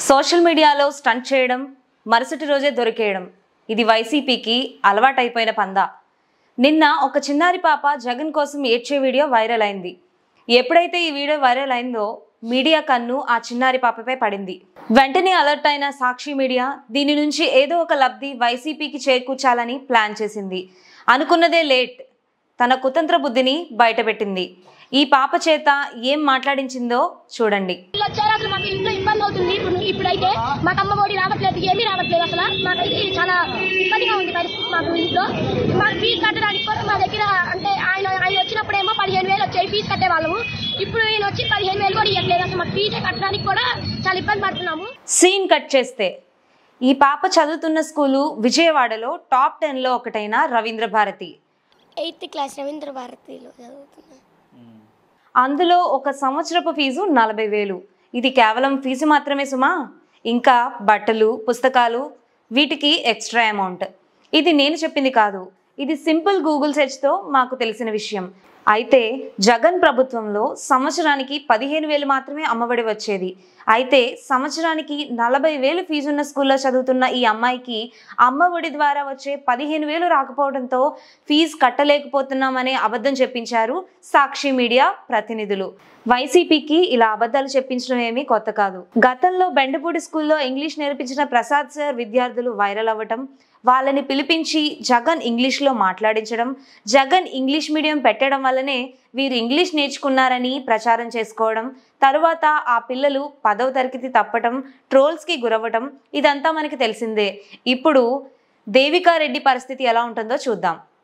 Social మీడియాలో stunt చేయడం, మరుసటి రోజే దొరికేయడం ఇది వైసీపీకి అలవాటైపోయిన పందా. నిన్న ఒక చిన్నారి పాప జగన్ కోసం ఏడ్చే వీడియో వైరల్ అయింది. ఎప్పుడైతే ఈ వీడియో వైరల్ అయిందో మీడియా కన్ను ఆ చిన్నారి పాపపై పడింది. వెంటనే అలర్ట్ అయిన సాక్షి మీడియా దీని నుంచి ఏదో ఒక లబ్ధి వైసీపీకి చేకూర్చాలని ప్లాన్ చేసింది. అనుకున్నదే లేట్, తన కుతంత్ర బుద్ధిని బయటపెట్టింది. ఈ పాప చేత ఏం మాట్లాడించిందో చూడండి. ఇప్పుడైతే మాకు అమ్మ ఒడి రావట్లేదు, ఏమీ రావట్లేదు. అసలు మాకైతే చాలా ఇబ్బందిగా ఉంది పరిస్థితి. మాకు ఇంట్లో మాకు ఫీజు కట్టడానికి కూడా మా దగ్గర అంటే ఆయన వచ్చినప్పుడేమో 15,000 వచ్చాయి ఫీజు కట్టేవాళ్ళము. ఇప్పుడు ఈయన వచ్చి 15,000 కూడా ఇవ్వట్లేదు. అసలు మాకు ఫీజే కట్టడానికి కూడా చాలా ఇబ్బంది పడుతున్నాము. సీన్ కట్ చేస్తే ఈ పాప చదువుతున్న స్కూలు విజయవాడలో టాప్ 10లో ఒకటైన రవీంద్ర భారతి. 8th క్లాస్ రవీంద్ర భారతిలో చదువుతున్నా. అందులో ఒక సంవత్సరపు ఫీజు 40,000. ఇది కేవలం ఫీజు మాత్రమే సుమా. ఇంకా బట్టలు, పుస్తకాలు, వీటికి ఎక్స్ట్రా అమౌంట్. ఇది నేను చెప్పింది కాదు, ఇది సింపుల్ గూగుల్ సెర్చ్తో మాకు తెలిసిన విషయం. అయితే జగన్ ప్రభుత్వంలో సంవత్సరానికి 15,000 మాత్రమే అమ్మఒడి వచ్చేది. అయితే సంవత్సరానికి 40,000 ఫీజున్న స్కూల్లో చదువుతున్న ఈ అమ్మాయికి అమ్మఒడి ద్వారా వచ్చే 15,000 రాకపోవడంతో ఫీజు కట్టలేకపోతున్నామనే అబద్ధం చెప్పించారు సాక్షి మీడియా ప్రతినిధులు. వైసీపీకి ఇలా అబద్ధాలు చెప్పించడం ఏమీ కొత్త కాదు. గతంలో బెండపూడి స్కూల్లో ఇంగ్లీష్ నేర్పించిన ప్రసాద్ సార్ విద్యార్థులు వైరల్ అవ్వటం, వాళ్ళని పిలిపించి జగన్ ఇంగ్లీష్లో మాట్లాడించడం, జగన్ ఇంగ్లీష్ మీడియం పెట్టడం వల్లనే వీరు ఇంగ్లీష్ నేర్చుకున్నారని ప్రచారం చేసుకోవడం, తరువాత ఆ పిల్లలు 10వ తరగతి తప్పటం, ట్రోల్స్కి గురవ్వటం, ఇదంతా మనకి తెలిసిందే. ఇప్పుడు దేవికా రెడ్డి పరిస్థితి ఎలా ఉంటుందో చూద్దాం.